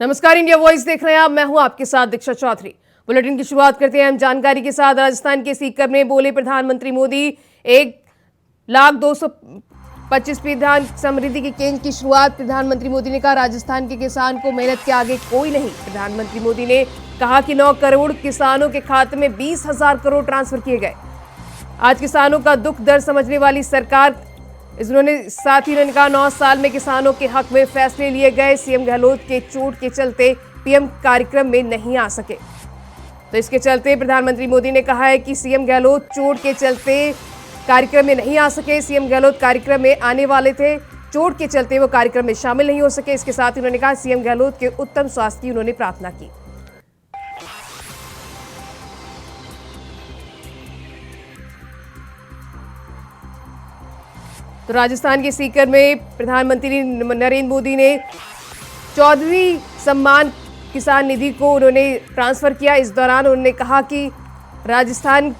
नमस्कार, India voice देख रहे हैं आप। मैं हूं आपके साथ दीक्षा चौधरी। बुलेटिन की शुरुआत करते हैं हम जानकारी के साथ। राजस्थान के सीकर में बोले प्रधानमंत्री मोदी। 1,02,25 प्रधान समृद्धि के केंद्र की शुरुआत। प्रधानमंत्री मोदी ने कहा, राजस्थान के किसान को मेहनत के आगे कोई नहीं। प्रधानमंत्री मोदी ने कहा कि 9 करोड़ किसानों के खाते में 20,000 करोड़ ट्रांसफर किए गए। आज किसानों का दुख दर्द समझने वाली सरकार। साथ ही उन्होंने कहा, 9 साल में किसानों के हक में फैसले लिए गए। सीएम गहलोत के चोट के चलते पीएम कार्यक्रम में नहीं आ सके। तो इसके चलते प्रधानमंत्री मोदी ने कहा है कि सीएम गहलोत चोट के चलते कार्यक्रम में नहीं आ सके। सीएम गहलोत कार्यक्रम में आने वाले थे, चोट के चलते वो कार्यक्रम में शामिल नहीं हो सके। इसके साथ ही उन्होंने कहा, सीएम गहलोत के उत्तम स्वास्थ्य की उन्होंने प्रार्थना की। तो राजस्थान के सीकर में प्रधानमंत्री नरेंद्र मोदी ने 14वीं सम्मान किसान निधि को उन्होंने ट्रांसफर किया। इस दौरान उन्होंने कहा कि राजस्थान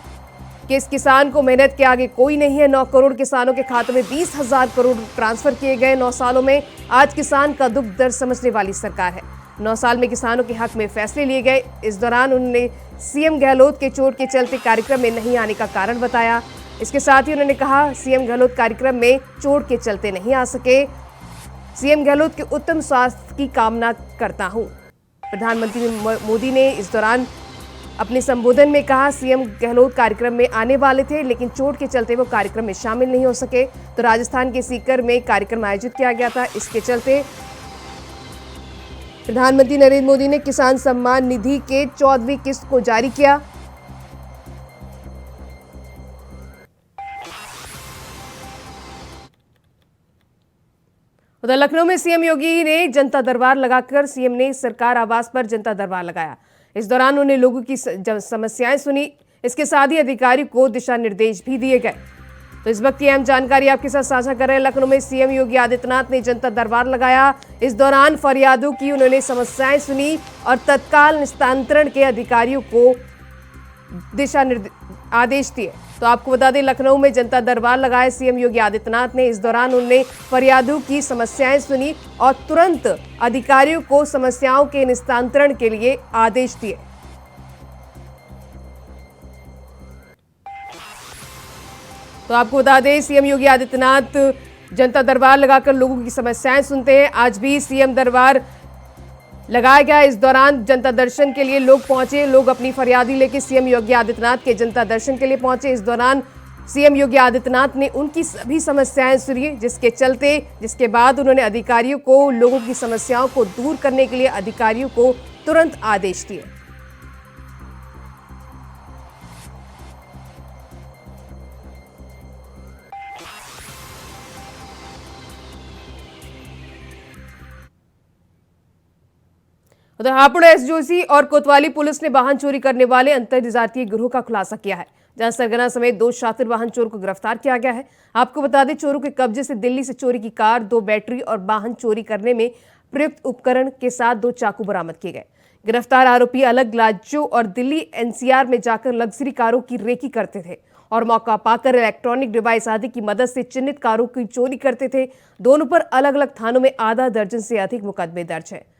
के इस किसान को मेहनत के आगे कोई नहीं है। 9 करोड़ किसानों के खातों में 20,000 करोड़ ट्रांसफर किए गए 9 सालों में। आज किसान का दुख दर्द समझने वाली सरकार है। 9 साल में किसानों के हक में फैसले लिए गए। इस दौरान उन्होंने सीएम गहलोत के चोट के चलते कार्यक्रम में नहीं आने का कारण बताया। इसके साथ ही उन्होंने कहा, सीएम गहलोत कार्यक्रम में चोट के चलते नहीं आ सके। सीएम गहलोत के उत्तम स्वास्थ्य की कामना करता हूं। प्रधानमंत्री मोदी ने इस दौरान अपने संबोधन में कहा, सीएम गहलोत कार्यक्रम में आने वाले थे, लेकिन चोट के चलते वो कार्यक्रम में शामिल नहीं हो सके। तो राजस्थान के सीकर में कार्यक्रम आयोजित किया गया था। इसके चलते प्रधानमंत्री नरेंद्र मोदी ने किसान सम्मान निधि के 14वीं किस्त को जारी किया। उधर लखनऊ में सीएम योगी ने जनता दरबार लगाकर सीएम ने सरकार आवास पर जनता दरबार लगाया। इस दौरान उन्होंने लोगों की समस्याएं सुनी। इसके साथ ही अधिकारी को दिशा निर्देश भी दिए गए। तो इस वक्त की अहम जानकारी आपके साथ साझा कर रहे हैं। लखनऊ में सीएम योगी आदित्यनाथ ने जनता दरबार लगाया। इस दौरान फरियादों की उन्होंने समस्याएं सुनी और तत्काल निस्तांतरण के अधिकारियों को आदेश दिए। तो आपको बता दें, लखनऊ में जनता दरबार लगाए सीएम योगी आदित्यनाथ ने। इस दौरान उन्होंने फरियादों की समस्याएं सुनी और तुरंत अधिकारियों को समस्याओं के निस्तांतरण के लिए आदेश दिए। तो आपको बता दें, सीएम योगी आदित्यनाथ जनता दरबार लगाकर लोगों की समस्याएं सुनते हैं। आज भी सीएम दरबार लगाया गया। इस दौरान जनता दर्शन के लिए लोग पहुंचे। लोग अपनी फरियादी लेकर सीएम योगी आदित्यनाथ के जनता दर्शन के लिए पहुंचे। इस दौरान सीएम योगी आदित्यनाथ ने उनकी सभी समस्याएं सुनी, जिसके बाद उन्होंने अधिकारियों को लोगों की समस्याओं को दूर करने के लिए अधिकारियों को तुरंत आदेश दिए। उधर हापुड़ एसओजी और कोतवाली पुलिस ने वाहन चोरी करने वाले अंतरजातीय गिरोह का खुलासा किया है, जहां सरगना समेत 2 शातिर वाहन चोर को गिरफ्तार किया गया है। आपको बता दें, चोरों के कब्जे से दिल्ली से चोरी की कार, 2 बैटरी और वाहन चोरी करने में प्रयुक्त उपकरण के साथ 2 चाकू बरामद किए गए। गिरफ्तार आरोपी अलग राज्यों और दिल्ली एनसीआर में जाकर लग्जरी कारों की रेकी करते थे और मौका पाकर इलेक्ट्रॉनिक डिवाइस आदि की मदद से चिन्हित कारों की चोरी करते थे। दोनों पर अलग अलग थानों में आधा दर्जन से अधिक मुकदमे दर्ज है।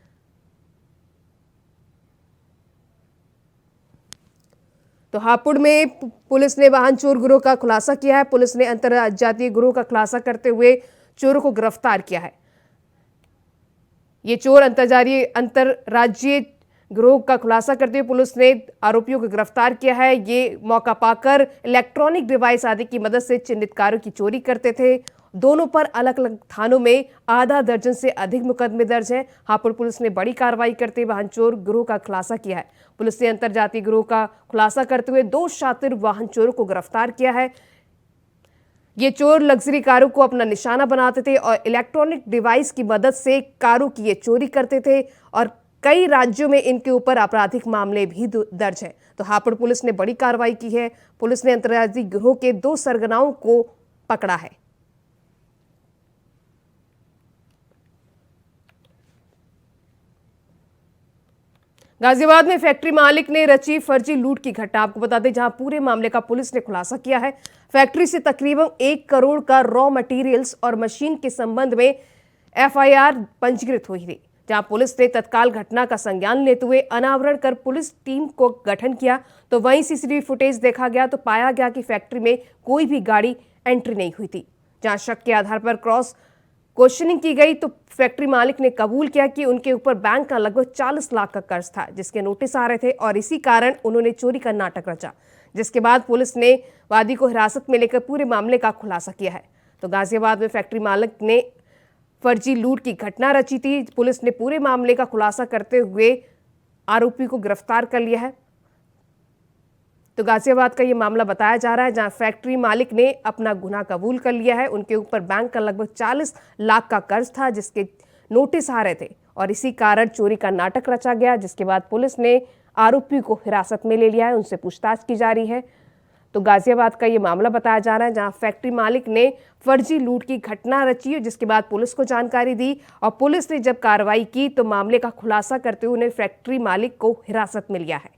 तो हापुड़ में पुलिस ने वाहन चोर गिरोह का खुलासा किया है। पुलिस ने अंतरजातीय गिरोह का खुलासा करते हुए चोरों को गिरफ्तार किया है। ये चोर अंतरराज्यीय गिरोह का खुलासा करते हुए पुलिस ने आरोपियों को गिरफ्तार किया है। ये मौका पाकर इलेक्ट्रॉनिक डिवाइस आदि की मदद से चिन्हित कारों की चोरी करते थे। दोनों पर अलग अलग थानों में आधा दर्जन से अधिक मुकदमे दर्ज हैं। हापुड़ पुलिस ने बड़ी कार्रवाई करते वाहन चोर गिरोह का खुलासा किया है। पुलिस ने अंतरजातीय गिरोह का खुलासा करते हुए 2 शातिर वाहन चोरों को गिरफ्तार किया है। ये चोर लग्जरी कारों को अपना निशाना बनाते थे और इलेक्ट्रॉनिक डिवाइस की मदद से कारों की ये चोरी करते थे और कई राज्यों में इनके ऊपर आपराधिक मामले भी दर्ज हैं। तो हापुड़ पुलिस ने बड़ी कार्रवाई की है। पुलिस ने अंतरराज्यीय गिरोह के 2 सरगनाओं को पकड़ा है। गाजियाबाद में फैक्ट्री मालिक ने रची फर्जी लूट की घटना। आपको बता दें, जहां पूरे मामले का पुलिस ने खुलासा किया है। फैक्ट्री से तकरीबन 1 करोड़ का रॉ मटेरियल्स और मशीन के संबंध में एफआईआर पंजीकृत हुई थी, जहां पुलिस ने तत्काल घटना का संज्ञान लेते हुए अनावरण कर पुलिस टीम को गठन किया। तो वहीं सीसीटीवी फुटेज देखा गया तो पाया गया कि फैक्ट्री में कोई भी गाड़ी एंट्री नहीं हुई थी। जहां शक के आधार पर क्रॉस क्वेश्चनिंग की गई तो फैक्ट्री मालिक ने कबूल किया कि उनके ऊपर बैंक का लगभग 40 लाख का कर्ज था, जिसके नोटिस आ रहे थे और इसी कारण उन्होंने चोरी का नाटक रचा। जिसके बाद पुलिस ने वादी को हिरासत में लेकर पूरे मामले का खुलासा किया है। तो गाजियाबाद में फैक्ट्री मालिक ने फर्जी लूट की घटना रची थी। पुलिस ने पूरे मामले का खुलासा करते हुए आरोपी को गिरफ्तार कर लिया है। तो गाजियाबाद का ये मामला बताया जा रहा है, जहां फैक्ट्री मालिक ने अपना गुनाह कबूल कर लिया है। उनके ऊपर बैंक का लगभग 40 लाख का कर्ज था, जिसके नोटिस आ रहे थे और इसी कारण चोरी का नाटक रचा गया। जिसके बाद पुलिस ने आरोपी को हिरासत में ले लिया है, उनसे पूछताछ की जा रही है। तो गाजियाबाद का ये मामला बताया जा रहा है, जहां फैक्ट्री मालिक ने फर्जी लूट की घटना रची, जिसके बाद पुलिस को जानकारी दी और पुलिस ने जब कार्रवाई की तो मामले का खुलासा करते हुए उन्हें फैक्ट्री मालिक को हिरासत में लिया है।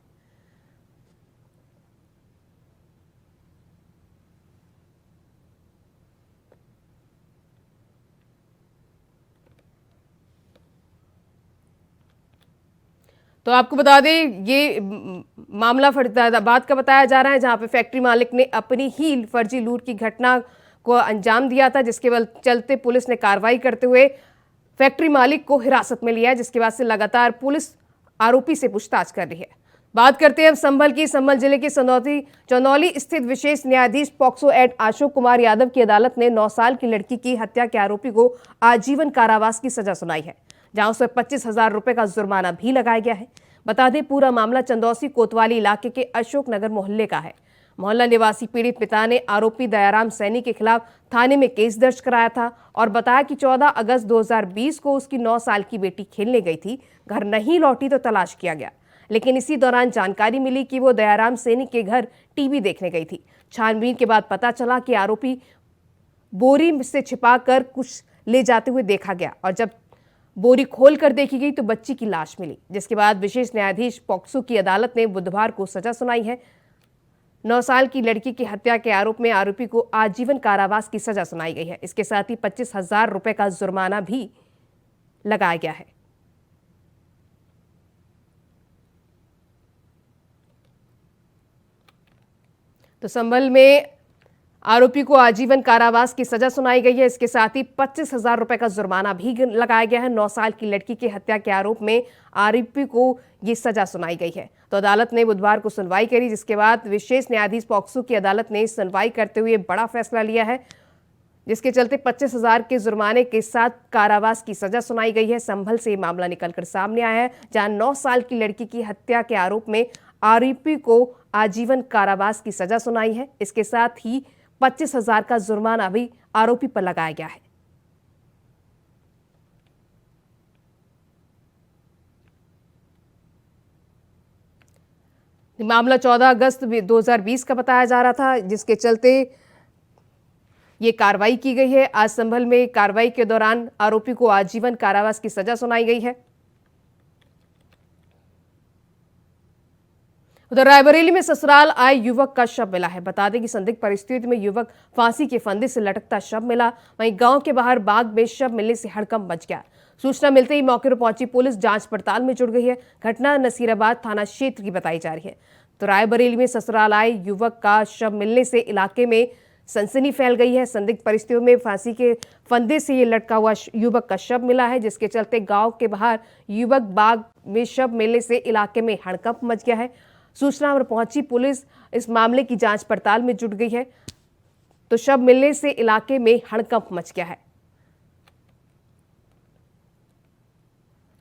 तो आपको बता दें, ये मामला फरीदाबाद का बताया जा रहा है, जहां पे फैक्ट्री मालिक ने अपनी ही फर्जी लूट की घटना को अंजाम दिया था, जिसके चलते पुलिस ने कार्रवाई करते हुए फैक्ट्री मालिक को हिरासत में लिया है। जिसके बाद से लगातार पुलिस आरोपी से पूछताछ कर रही है। बात करते हैं अब संभल की। संभल जिले के चंदौली स्थित विशेष न्यायाधीश पॉक्सो एक्ट अशोक कुमार यादव की अदालत ने 9 साल की लड़की की हत्या के आरोपी को आजीवन कारावास की सजा सुनाई है, जहां उसे 25,000 रुपए का जुर्माना भी लगाया गया है। बता दें, पूरा मामला चंदौसी कोतवाली इलाके के अशोक नगर मोहल्ले का है। मोहल्ला निवासी पीड़ित पिता ने आरोपी दयाराम सैनी के खिलाफ थाने में केस दर्ज कराया था और बताया कि 14 अगस्त 2020 को उसकी 9 साल की बेटी खेलने गई थी। घर नहीं लौटी तो तलाश किया गया, लेकिन इसी दौरान जानकारी मिली कि वो दयाराम सैनी के घर टीवी देखने गई थी। छानबीन के बाद पता चला कि आरोपी बोरी से छिपाकर कुछ ले जाते हुए देखा गया और जब बोरी खोलकर देखी गई तो बच्ची की लाश मिली। जिसके बाद विशेष न्यायाधीश पॉक्सो की अदालत ने बुधवार को सजा सुनाई है। 9 साल की लड़की की हत्या के आरोप में आरोपी को आजीवन कारावास की सजा सुनाई गई है। इसके साथ ही 25,000 रुपए का जुर्माना भी लगाया गया है। तो संभल में आरोपी को आजीवन कारावास की सजा सुनाई गई है। इसके साथ ही 25,000 रुपए का जुर्माना भी लगाया गया है। 9 साल की लड़की की हत्या के आरोप में आरोपी को ये सजा सुनाई गई है। तो अदालत ने बुधवार को सुनवाई करी, जिसके बाद विशेष न्यायाधीश पॉक्सो की अदालत ने सुनवाई करते हुए बड़ा फैसला लिया है, जिसके चलते 25,000 के जुर्माने के साथ कारावास की सजा सुनाई गई है। संभल से मामला निकलकर सामने आया है, जहां 9 साल की लड़की की हत्या के आरोप में आरोपी को आजीवन कारावास की सजा सुनाई है। इसके साथ ही 25,000 का जुर्माना भी आरोपी पर लगाया गया है। मामला 14 अगस्त 2020 का बताया जा रहा था, जिसके चलते ये कार्रवाई की गई है। आज संभल में कार्रवाई के दौरान आरोपी को आजीवन कारावास की सजा सुनाई गई है। उधर रायबरेली में ससुराल आए युवक का शव मिला है। बता दें कि संदिग्ध परिस्थिति में युवक फांसी के फंदे से लटकता शव मिला। वहीं गांव के बाहर बाग में शव मिलने से हड़कंप मच गया। सूचना मिलते ही मौके पर पहुंची पुलिस जांच पड़ताल में जुट गई है। घटना नसीराबाद थाना क्षेत्र की बताई जा रही है। तो रायबरेली में ससुराल आए युवक का शव मिलने से इलाके में सनसनी फैल गई है। संदिग्ध परिस्थितियों में फांसी के फंदे से ये लटका हुआ युवक का शव मिला है, जिसके चलते गांव के बाहर युवक बाग में शव मिलने से इलाके में हड़कंप मच गया है। सूचना पर पहुंची पुलिस इस मामले की जांच पड़ताल में जुट गई है। तो शव मिलने से इलाके में हड़कंप मच गया है।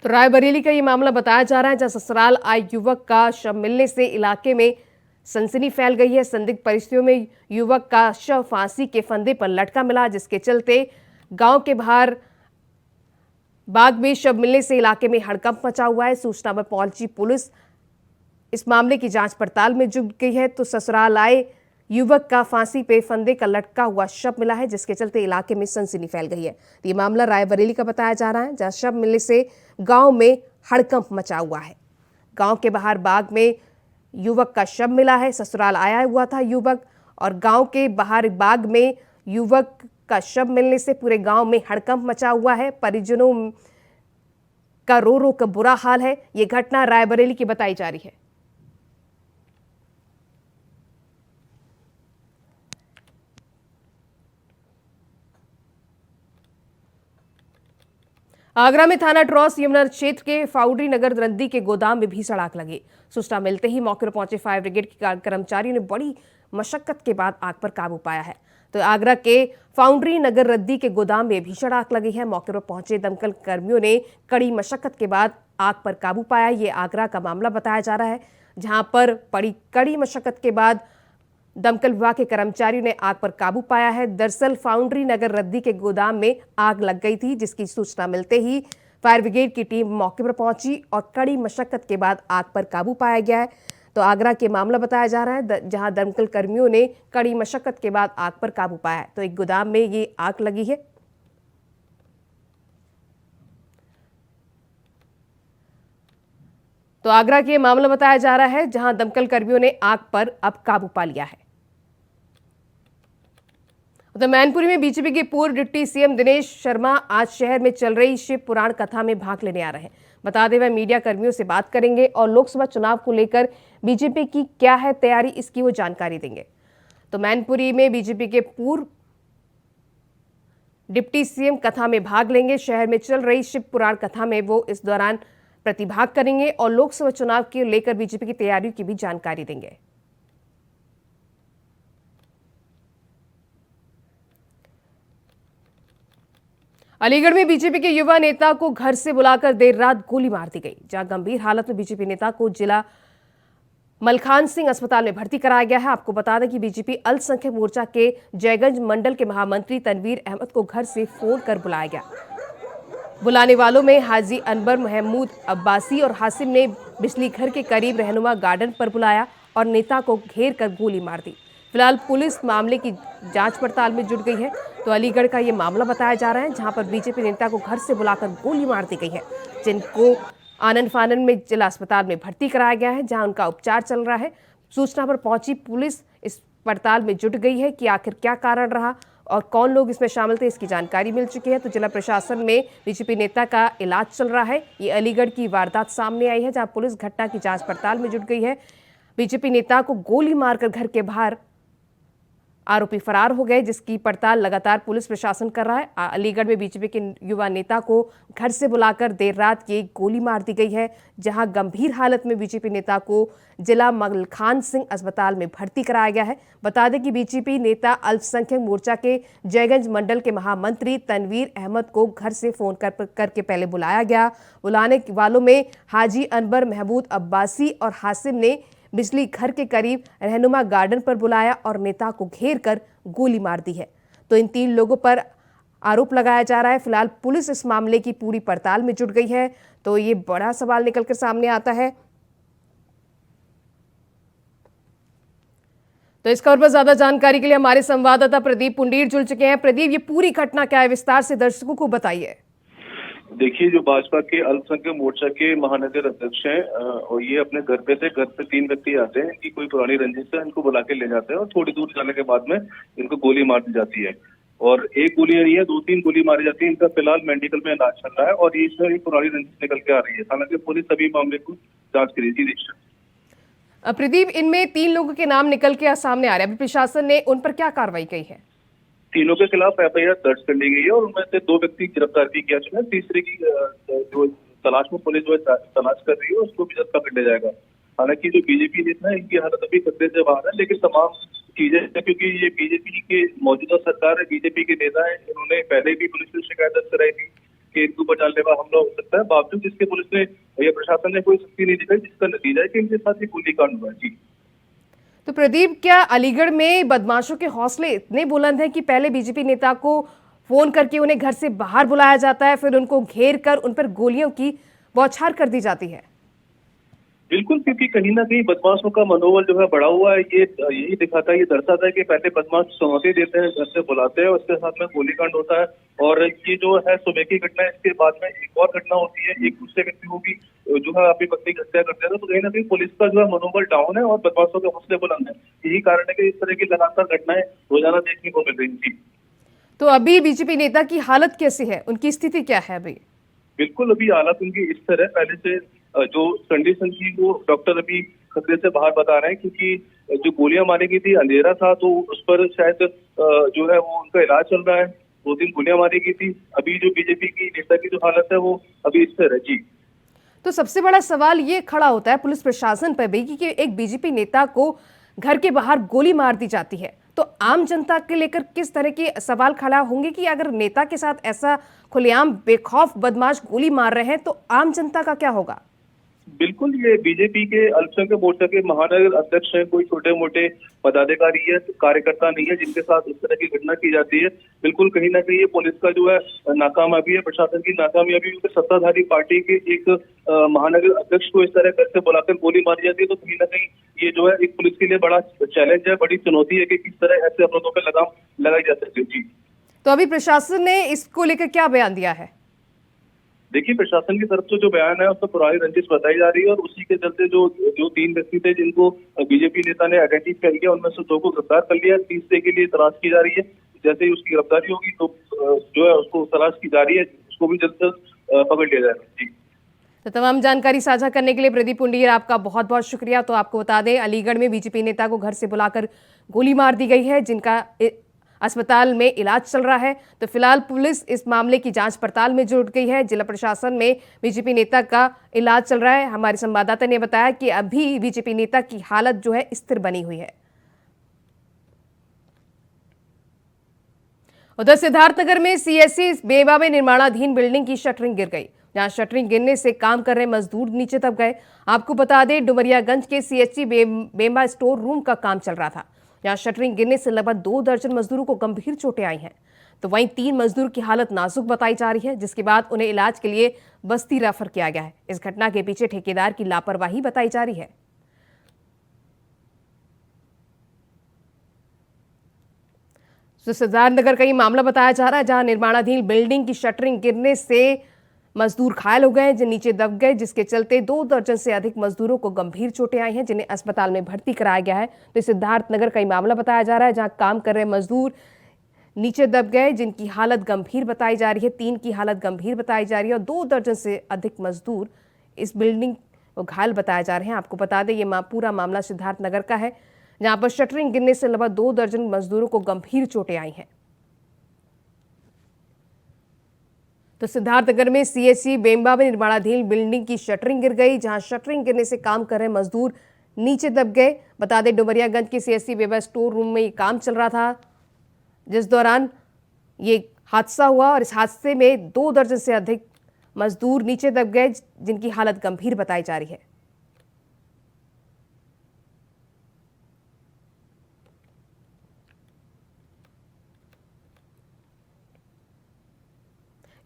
तो रायबरेली का ये मामला बताया जा रहा है, जहां ससुराल आए युवक का शव मिलने से इलाके में सनसनी फैल गई है। संदिग्ध परिस्थितियों में युवक का शव फांसी के फंदे पर लटका मिला, जिसके चलते गांव के बाहर बाग में शव मिलने से इलाके में हड़कंप मचा हुआ है। सूचना पर पहुंची पुलिस इस मामले की जांच पड़ताल में जुट गई है। तो ससुराल आए युवक का फांसी पे फंदे का लटका हुआ शव मिला है, जिसके चलते इलाके में सनसनी फैल गई है। ये मामला रायबरेली का बताया जा रहा है, जहां शव मिलने से गांव में हड़कंप मचा हुआ है। गांव के बाहर बाग में युवक का शव मिला है। ससुराल आया हुआ था युवक और गांव के बाहर बाग में युवक का शव मिलने से पूरे गांव में हड़कंप मचा हुआ है। परिजनों का रो रो कर बुरा हाल है। ये घटना रायबरेली की बताई जा रही है। आगरा में थाना ट्रॉस यमुना क्षेत्र के फाउंड्री नगर रद्दी के गोदाम में भीषण आग लगी। सूचना मिलते ही मौके पर पहुंचे फायर ब्रिगेड के कर्मचारियों ने बड़ी मशक्कत के बाद आग पर काबू पाया है। तो आगरा के फाउंड्री नगर रद्दी के गोदाम में भीषण आग लगी है। मौके पर पहुंचे दमकल कर्मियों ने कड़ी मशक्कत के बाद आग पर काबू पाया। ये आगरा का मामला बताया जा रहा है, जहां पर बड़ी कड़ी मशक्कत के बाद दमकल विभाग के कर्मचारियों ने आग पर काबू पाया है। दरअसल फाउंड्री नगर रद्दी के गोदाम में आग लग गई थी, जिसकी सूचना मिलते ही फायर ब्रिगेड की टीम मौके पर पहुंची और कड़ी मशक्कत के बाद आग पर काबू पाया गया है। तो आगरा के मामला बताया जा रहा है, जहां दमकल कर्मियों ने कड़ी मशक्कत के बाद आग पर काबू पाया है। तो एक गोदाम में ये आग लगी है। तो आगरा के मामला बताया जा रहा है, जहां दमकल कर्मियों ने आग पर अब काबू पा लिया है। तो मैनपुरी में बीजेपी के पूर्व डिप्टी सीएम दिनेश शर्मा आज शहर में चल रही शिव पुराण कथा में भाग लेने आ रहे हैं। बता दें, वह मीडिया कर्मियों से बात करेंगे और लोकसभा चुनाव को लेकर बीजेपी की क्या है तैयारी, इसकी वो जानकारी देंगे। तो मैनपुरी में बीजेपी के पूर्व डिप्टी सीएम कथा में भाग लेंगे। शहर में चल रही शिव पुराण कथा में वो इस दौरान प्रतिभाग करेंगे और लोकसभा चुनाव को लेकर बीजेपी की तैयारियों की भी जानकारी देंगे। अलीगढ़ में बीजेपी के युवा नेता को घर से बुलाकर देर रात गोली मार दी गई, जहां गंभीर हालत में बीजेपी नेता को जिला मलखान सिंह अस्पताल में भर्ती कराया गया है। आपको बता दें कि बीजेपी अल्पसंख्यक मोर्चा के जयगंज मंडल के महामंत्री तनवीर अहमद को घर से फोन कर बुलाया गया। बुलाने वालों में हाजी अनबर महमूद अब्बासी और हासिम ने बिजली घर के करीब रहनुमा गार्डन पर बुलाया और नेता को घेर कर गोली मार दी। फिलहाल पुलिस मामले की जांच पड़ताल में जुट गई है। तो अलीगढ़ का ये मामला बताया जा रहा है, जहां पर बीजेपी नेता को घर से बुलाकर गोली मार दी गई है, जिनको आनंद फानन में जिला अस्पताल में भर्ती कराया गया है, जहां उनका उपचार चल रहा है। सूचना पर पहुंची पुलिस इस पड़ताल में जुट गई है कि आखिर क्या कारण रहा और कौन लोग इसमें शामिल थे, इसकी जानकारी मिल चुकी है। तो जिला प्रशासन में बीजेपी नेता का इलाज चल रहा है। ये अलीगढ़ की वारदात सामने आई है, जहां पुलिस घटना की जांच पड़ताल में जुट गई है। बीजेपी नेता को गोली मारकर घर के बाहर आरोपी फरार हो गए, जिसकी पड़ताल लगातार पुलिस प्रशासन कर रहा है। अलीगढ़ में बीजेपी के युवा नेता को घर से बुलाकर देर रात ये गोली मार दी गई है, जहां गंभीर हालत में बीजेपी नेता को जिला मलखान सिंह अस्पताल में भर्ती कराया गया है। बता दें कि बीजेपी नेता अल्पसंख्यक मोर्चा के जयगंज मंडल के महामंत्री तनवीर अहमद को घर से फोन करके पहले बुलाया गया। बुलाने वालों में हाजी अनबर महमूद अब्बासी और हासिम ने बिजली घर के करीब रहनुमा गार्डन पर बुलाया और नेता को घेर कर गोली मार दी है। तो इन 3 लोगों पर आरोप लगाया जा रहा है। फिलहाल पुलिस इस मामले की पूरी पड़ताल में जुट गई है। तो ये बड़ा सवाल निकलकर सामने आता है। तो इस खबर पर ज्यादा जानकारी के लिए हमारे संवाददाता प्रदीप पुंडीर जुड़ चुके हैं। प्रदीप, ये पूरी घटना क्या है, विस्तार से दर्शकों को बताइए। देखिए, जो भाजपा के अल्पसंख्यक मोर्चा के महानगर अध्यक्ष हैं और ये अपने घर पे 3 व्यक्ति आते हैं कि कोई पुरानी रंजिश है, इनको बुला के ले जाते हैं और थोड़ी दूर जाने के बाद में इनको गोली मार दी जाती है। और एक गोली नहीं है, 2-3 गोली मारी जाती है। इनका फिलहाल मेडिकल में इलाज चल रहा है और इसमें एक पुरानी रंजिश निकल के आ रही है। हालांकि पुलिस सभी मामले को जांच कर रही थी। प्रदीप, इनमें 3 लोगों के नाम निकल के सामने आ रहे हैं, अभी प्रशासन ने उन पर क्या कार्रवाई की है? तीनों के खिलाफ एफआईआर दर्ज कर ली गई है और उनमें से 2 व्यक्ति गिरफ्तार भी किया गया है। तीसरे की जो तलाश में पुलिस जो तलाश कर रही है, उसको भी जब्त कर लिया जाएगा। हालांकि जो बीजेपी नेता है, इनकी हालत अभी खतरे से बाहर है, लेकिन तमाम चीजें, क्योंकि ये बीजेपी के मौजूदा सरकार है, बीजेपी के नेता है, इन्होंने पहले भी पुलिस में शिकायत दर्ज कराई थी कि इनके ऊपर जानलेवा हमला हो सकता है, बावजूद जिसके पुलिस ने या प्रशासन ने कोई सख्ती नहीं दिखाई, जिसका नतीजा है कि इनके साथ ही गोलीकांड हुआ। जी तो प्रदीप, क्या अलीगढ़ में बदमाशों के हौसले इतने बुलंद हैं कि पहले बीजेपी नेता को फोन करके उन्हें घर से बाहर बुलाया जाता है, फिर उनको घेर कर उन पर गोलियों की बौछार कर दी जाती है? बिल्कुल, क्योंकि कहीं ना कहीं बदमाशों का मनोबल जो है बढ़ा हुआ है। ये यही दिखाता है, ये दर्शाता है कि पहले बदमाश चुनौती देते हैं, घर से बुलाते हैं, उसके साथ में गोलीकांड होता है। और ये जो है सुबह की घटना है, इसके बाद में एक और घटना होती है, एक दूसरे व्यक्तियों की जो है अपनी पत्नी की हत्या करते हैं। तो कहीं ना कहीं पुलिस का जो है मनोबल डाउन है और बदमाशों के हौसले बुलंद है। यही कारण है कि इस तरह की लगातार घटनाएं रोजाना देखने को मिल रही थी। तो अभी बीजेपी नेता की हालत कैसी है, उनकी स्थिति क्या है अभी? बिल्कुल अभी हालात उनकी इस तरह पहले से जो कंडीशन थी वो डॉक्टर अभी खतरे से बाहर बता रहे हैं, क्योंकि जो गोलियां मारी गई थी अंधेरा था तो उस पर शायद जो है वो उनका इलाज चल रहा है। 2 दिन गोलियां मारी गई थी। अभी जो बीजेपी की नेता की जो हालत है वो अभी इस तरह है जी। तो सबसे बड़ा सवाल ये खड़ा होता है पुलिस प्रशासन पर भी कि एक बीजेपी नेता को घर के बाहर गोली मार दी जाती है, तो आम जनता के लेकर किस तरह के सवाल खड़ा होंगे कि अगर नेता के साथ ऐसा खुलेआम बेखौफ बदमाश गोली मार रहे हैं तो आम जनता का क्या होगा? बिल्कुल, ये बीजेपी के अल्पसंख्यक मोर्चा के महानगर अध्यक्ष हैं, कोई छोटे मोटे पदाधिकारी है, कार्यकर्ता नहीं है जिनके साथ इस तरह की घटना की जाती है। बिल्कुल कहीं ना कहीं ये पुलिस का जो है नाकामयाबी है, प्रशासन की नाकामयाबी, क्योंकि सत्ताधारी पार्टी के एक महानगर अध्यक्ष को इस तरह घर से बुलाकर गोली मारी जाती है, तो कहीं ना कहीं ये जो है एक पुलिस के लिए बड़ा चैलेंज है, बड़ी चुनौती है कि किस तरह ऐसे अपराधों पर लगाम लगाई जा सकती है जी। तो अभी प्रशासन ने इसको लेकर क्या बयान दिया है? देखिए, प्रशासन की तरफ से जो बयान है उसमें पुरानी रंजिश बताई जा रही है और उसी के चलते जो 3 व्यक्ति थे जिनको बीजेपी नेता ने आइडेंटिफाई किया, उनमें से 2 को गिरफ्तार कर लिया। तीसरे के लिए तलाश की जा रही है। जैसे ही उसकी गिरफ्तारी होगी तो जो है उसको तलाश की जा रही है, उसको भी जल्द से जल्द पकड़ लिया जाएगा जी। तो तमाम जानकारी साझा करने के लिए प्रदीप पुंडीर आपका बहुत बहुत शुक्रिया। तो आपको बता दें, अलीगढ़ में बीजेपी नेता को घर से बुलाकर गोली मार दी गई है, जिनका अस्पताल में इलाज चल रहा है। तो फिलहाल पुलिस इस मामले की जांच पड़ताल में जुट गई है। जिला प्रशासन में बीजेपी नेता का इलाज चल रहा है। हमारे संवाददाता ने बताया कि अभी बीजेपी नेता की हालत जो है स्थिर बनी हुई है। उधर सिद्धार्थनगर में सीएससी बेवा में निर्माणाधीन बिल्डिंग की शटरिंग गिर गई, जहां शटरिंग गिरने से काम कर रहे मजदूर नीचे दब गए। आपको बता दें, डुमरियागंज के सीएससी बेवा स्टोर रूम का काम चल रहा था, जहां शटरिंग गिरने से लगभग 2 दर्जन मजदूरों को गंभीर चोटें आई हैं। तो वहीं 3 मजदूर की हालत नाजुक बताई जा रही है, जिसके बाद उन्हें इलाज के लिए बस्ती रेफर किया गया है। इस घटना के पीछे ठेकेदार की लापरवाही बताई जा रही है। तो सिद्धार्थनगर का ये मामला बताया जा रहा है, जहां निर्माणाधीन बिल्डिंग की शटरिंग गिरने से मजदूर घायल हो गए, जो नीचे दब गए, जिसके चलते 2 दर्जन से अधिक मजदूरों को गंभीर चोटें आई हैं, जिन्हें अस्पताल में भर्ती कराया गया है। तो सिद्धार्थनगर का ये मामला बताया जा रहा है, जहां काम कर रहे मजदूर नीचे दब गए, जिनकी हालत गंभीर बताई जा रही है। 3 की हालत गंभीर बताई जा रही है और 2 दर्जन से अधिक मजदूर इस बिल्डिंग को घायल बताए जा रहे हैं। आपको बता दें, ये पूरा मामला सिद्धार्थनगर का है, जहां पर शटरिंग गिरने से लगभग 2 दर्जन मजदूरों को गंभीर चोटें आई हैं। तो सिद्धार्थनगर में सीएससी बेम्बा में निर्माणाधीन बिल्डिंग की शटरिंग गिर गई, जहां शटरिंग गिरने से काम कर रहे मजदूर नीचे दब गए। बता दें, डुमरियागंज के सीएससी बेम्बा स्टोर रूम में ये काम चल रहा था, जिस दौरान ये हादसा हुआ और इस हादसे में 2 दर्जन से अधिक मजदूर नीचे दब गए, जिनकी हालत गंभीर बताई जा रही है।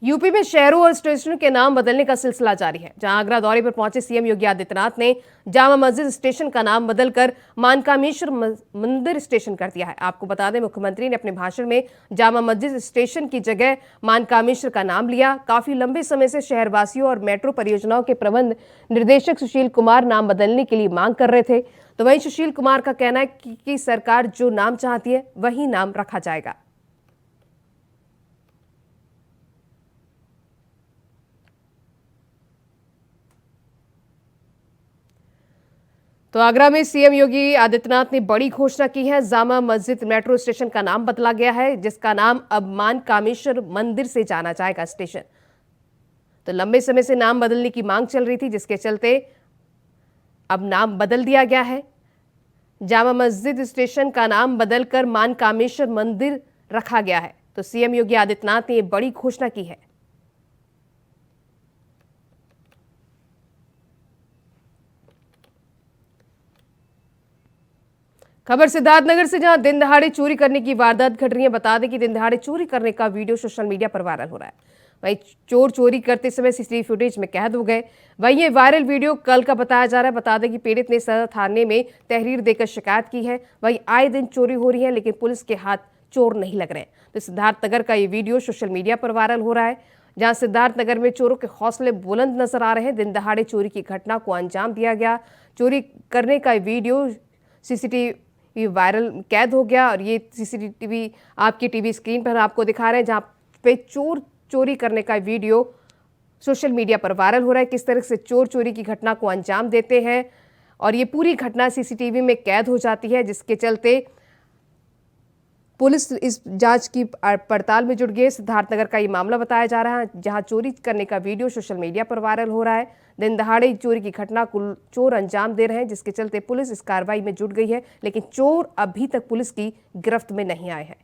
यूपी में शहरों और स्टेशनों के नाम बदलने का सिलसिला जारी है, जहां आगरा दौरे पर पहुंचे सीएम योगी आदित्यनाथ ने जामा मस्जिद स्टेशन का नाम बदलकर मानकामेश्वर मंदिर स्टेशन कर दिया है। आपको बता दें, मुख्यमंत्री ने अपने भाषण में जामा मस्जिद स्टेशन की जगह मानकामेश्वर का नाम लिया। काफी लंबे समय से शहरवासियों और मेट्रो परियोजनाओं के प्रबंध निदेशक सुशील कुमार नाम बदलने के लिए मांग कर रहे थे। तो वहीं सुशील कुमार का कहना है कि सरकार जो नाम चाहती है वही नाम रखा जाएगा। तो आगरा में सीएम योगी आदित्यनाथ ने बड़ी घोषणा की है। जामा मस्जिद मेट्रो स्टेशन का नाम बदला गया है, जिसका नाम अब मानकामेश्वर मंदिर से जाना जाएगा स्टेशन। तो लंबे समय से नाम बदलने की मांग चल रही थी, जिसके चलते अब नाम बदल दिया गया है। जामा मस्जिद स्टेशन का नाम बदलकर मानकामेश्वर मंदिर रखा गया है। तो सीएम योगी आदित्यनाथ ने यह बड़ी घोषणा की है। खबर सिद्धार्थनगर से, जहां दिन दहाड़े चोरी करने की वारदात घट रही है। बता दें कि दिन दहाड़े चोरी करने का वीडियो सोशल मीडिया पर वायरल हो रहा है। वहीं चोर चोरी करते समय सीसीटीवी फुटेज में कैद हो गए। वहीं ये वायरल वीडियो कल का बताया जा रहा है। बता दें कि पीड़ित ने सदर थाने में तहरीर देकर शिकायत की है। वहीं आए दिन चोरी हो रही है, लेकिन पुलिस के हाथ चोर नहीं लग रहे। तो सिद्धार्थनगर का ये वीडियो सोशल मीडिया पर वायरल हो रहा है, जहां सिद्धार्थनगर में चोरों के हौसले बुलंद नजर आ रहे हैं। दिन दहाड़े चोरी की घटना को अंजाम दिया गया। चोरी करने का वीडियो सीसीटीवी वायरल कैद हो गया और ये सीसीटीवी आपकी टीवी स्क्रीन पर आपको दिखा रहे हैं, जहां पे चोर चोरी करने का वीडियो सोशल मीडिया पर वायरल हो रहा है। किस तरह से चोर चोरी की घटना को अंजाम देते हैं और ये पूरी घटना सीसीटीवी में कैद हो जाती है, जिसके चलते पुलिस इस जांच की पड़ताल में जुट गई। सिद्धार्थनगर का ये मामला बताया जा रहा है, जहां चोरी करने का वीडियो सोशल मीडिया पर वायरल हो रहा है। दिन दहाड़े चोरी की घटना को चोर अंजाम दे रहे हैं, जिसके चलते पुलिस इस कार्रवाई में जुट गई है, लेकिन चोर अभी तक पुलिस की गिरफ्त में नहीं आए हैं।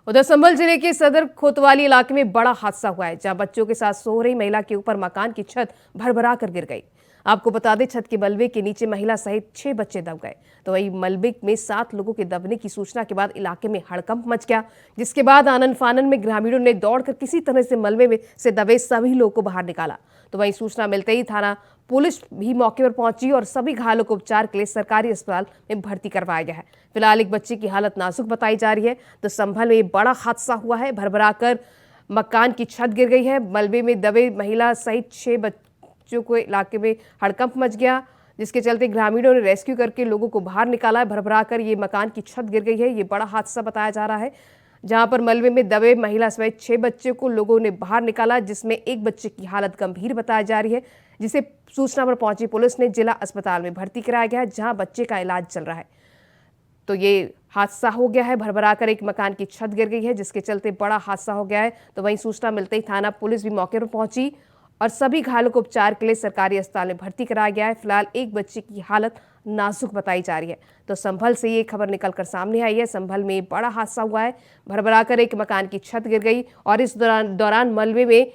उधर संभल जिले के सदर कोतवाली इलाके में बड़ा हादसा हुआ है, जहां बच्चों के साथ सो रही महिला के ऊपर मकान की छत भरभरा कर गिर गई। आपको बता दें, छत के मलबे के नीचे महिला सहित 6 बच्चे दब गए। तो वही मलबे में 7 लोगों के दबने की सूचना के बाद इलाके में हड़कंप मच गया, जिसके बाद आनन फानन में ग्रामीणों ने दौड़कर किसी तरह से मलबे में से दबे सभी लोगों को बाहर निकाला। तो वही सूचना मिलते ही थाना पुलिस भी मौके पर पहुंची और सभी घायलों को उपचार के लिए सरकारी अस्पताल में भर्ती करवाया गया है। फिलहाल एक बच्चे की हालत नाजुक बताई जा रही है। तो संभल में बड़ा हादसा हुआ है, भरभराकर मकान की छत गिर गई है। मलबे में दबे महिला सहित 6 बच्चों को इलाके में हड़कंप मच गया, जिसके चलते ग्रामीणों ने रेस्क्यू करके लोगों को बाहर निकाला। भरभराकर ये मकान की छत गिर गई है। ये बड़ा हादसा बताया जा रहा है, जहां पर मलबे में दबे महिला समेत 6 बच्चे को लोगों ने बाहर निकाला, जिसमें एक बच्चे की हालत गंभीर बताई जा रही है, जिसे सूचना पर पहुंची पुलिस ने जिला अस्पताल में भर्ती कराया गया है, जहां बच्चे का इलाज चल रहा है। तो ये हादसा हो गया है, भरभराकर एक मकान की छत गिर गई है, जिसके चलते बड़ा हादसा हो गया है। तो वहीं सूचना मिलते ही थाना पुलिस भी मौके पर पहुंची और सभी घायलों को उपचार के लिए सरकारी अस्पताल में भर्ती कराया गया है। फिलहाल एक बच्चे की हालत नाजुक बताई जा रही है। तो संभल से ये खबर निकलकर सामने आई है। संभल में बड़ा हादसा हुआ है, भरभराकर एक मकान की छत गिर गई और इस दौरान मलबे में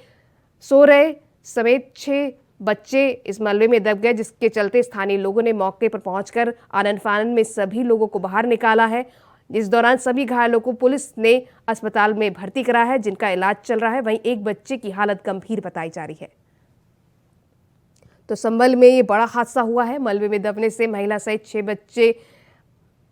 सो रहे समेत 6 बच्चे इस मलबे में दब गए, जिसके चलते स्थानीय लोगों ने मौके पर पहुंचकर आनन फानन में सभी लोगों को बाहर निकाला है। इस दौरान सभी घायलों को पुलिस ने अस्पताल में भर्ती कराया है, जिनका इलाज चल रहा है। वहीं एक बच्चे की हालत गंभीर बताई जा रही है। तो संभल में ये बड़ा हादसा हुआ है, मलबे में दबने से महिला सहित 6 बच्चे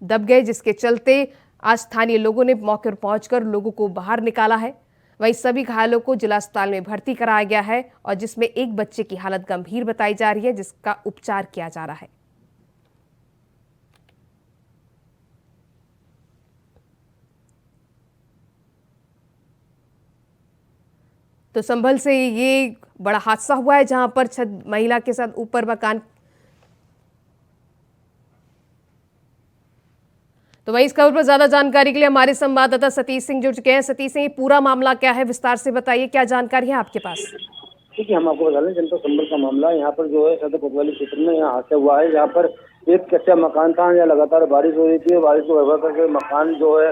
दब गए, जिसके चलते आज स्थानीय लोगों ने मौके पर पहुंचकर लोगों को बाहर निकाला है। वहीं सभी घायलों को जिला अस्पताल में भर्ती कराया गया है और जिसमें एक बच्चे की हालत गंभीर बताई जा रही है, जिसका उपचार किया जा रहा है। तो संभल से ये बड़ा हादसा हुआ है, जहां पर छत महिला के साथ ऊपर मकान। तो वहीं इस खबर पर ज्यादा जानकारी के लिए हमारे संवाददाता सतीश सिंह जुड़ चुके हैं। सतीश सिंह, ये पूरा मामला क्या है, विस्तार से बताइए, क्या जानकारी है आपके पास? देखिए, हम आपको बता दें, जनपद संभल का मामला यहाँ पर जो है सदर कोतवाली क्षेत्र में यहाँ हादसा हुआ है। यहाँ पर एक कच्चा मकान था, यहाँ लगातार बारिश हो रही थी। बारिश को भर करके मकान जो है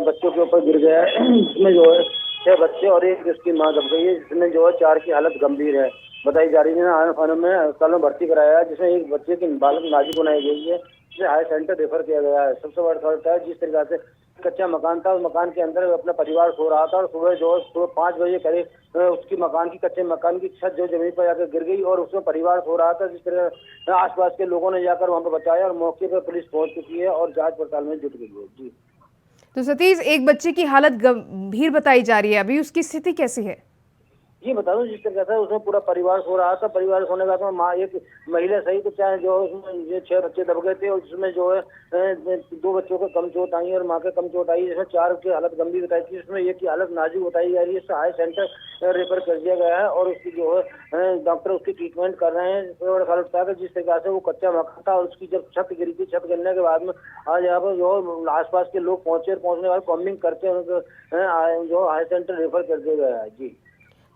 बच्चों के ऊपर गिर गया है। इसमें जो है 6 बच्चे और एक उसकी मां दब गई है, जिसमें जो है 4 की हालत गंभीर है बताई जा रही है। आनन फानन में अस्पताल में भर्ती कराया है, जिसमें एक बच्चे की हालत नाजुक बनाई गई है, जिसे हाई सेंटर रेफर किया गया है। सबसे बड़ा सवाल है, जिस तरीके से कच्चा मकान था, उस मकान के अंदर अपना परिवार सो रहा था और सुबह जो है सुबह 5 बजे करीब उसकी मकान की कच्चे मकान की छत जो जमीन पर जाकर गिर गई और उसमें परिवार सो रहा था। जिस तरह आसपास के लोगों ने जाकर वहां पर बचाया और मौके पर पुलिस पहुंच चुकी है और जांच पड़ताल में जुट गई है। जी, तो सतीश, एक बच्चे की हालत गंभीर बताई जा रही है, अभी उसकी स्थिति कैसी है? ये बता दूं, जिस तरह से उसमें पूरा परिवार सो रहा था। परिवार सोने का तो माँ एक महिला सही तो चाहे जो उसमें ये 6 बच्चे दब गए थे और जिसमें जो है 2 बच्चों को कम चोट आई और माँ के कम चोट आई, जिसमें 4 की हालत गंभीर बताई थी, जिसमें एक की हालत नाजुक बताई जा रही है। इससे हाई सेंटर रेफर कर दिया गया है और उसकी जो है डॉक्टर उसकी ट्रीटमेंट कर रहे हैं। सबसे बड़ा सवाल था कि जिस तरीके से वो कच्चा मकान था और उसकी जब छत गिरी थी, छत गिरने के बाद में आज यहाँ पर जो आसपास के लोग पहुंचे और पहुंचने के बाद कॉम्बिंग करके उनको जो हाई सेंटर रेफर कर दिया गया है। जी,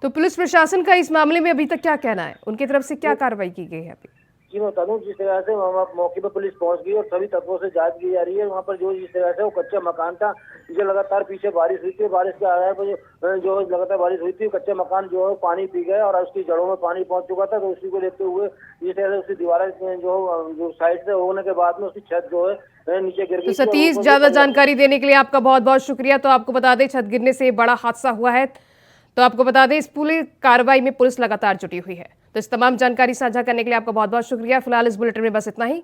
तो पुलिस प्रशासन का इस मामले में अभी तक क्या कहना है, उनकी तरफ से क्या कार्रवाई की गई है अभी? जी, मैं बता दूं, जिस तरह से वहाँ मौके पर पुलिस पहुंच गई और सभी तत्वों से जांच की जा रही है। वहाँ पर जो जिस तरह से वो कच्चा मकान था, जो लगातार पीछे बारिश हुई थी, बारिश के आधार पर जो लगातार बारिश हुई थी, कच्चा मकान जो है पानी पी गया और उसकी जड़ों में पानी पहुंच चुका था। तो उसी को देखते हुए जिस तरह से उसकी दीवारें जो साइड से होने के बाद में उसकी छत जो है नीचे गिर गई। तो सतीश, ज्यादा जानकारी देने के लिए आपका बहुत बहुत शुक्रिया। तो आपको बता दें, छत गिरने से बड़ा हादसा हुआ है। तो आपको बता दें, इस पूरी कार्रवाई में पुलिस लगातार जुटी हुई है। तो इस तमाम जानकारी साझा करने के लिए आपका बहुत बहुत शुक्रिया। फिलहाल इस बुलेटिन में बस इतना ही।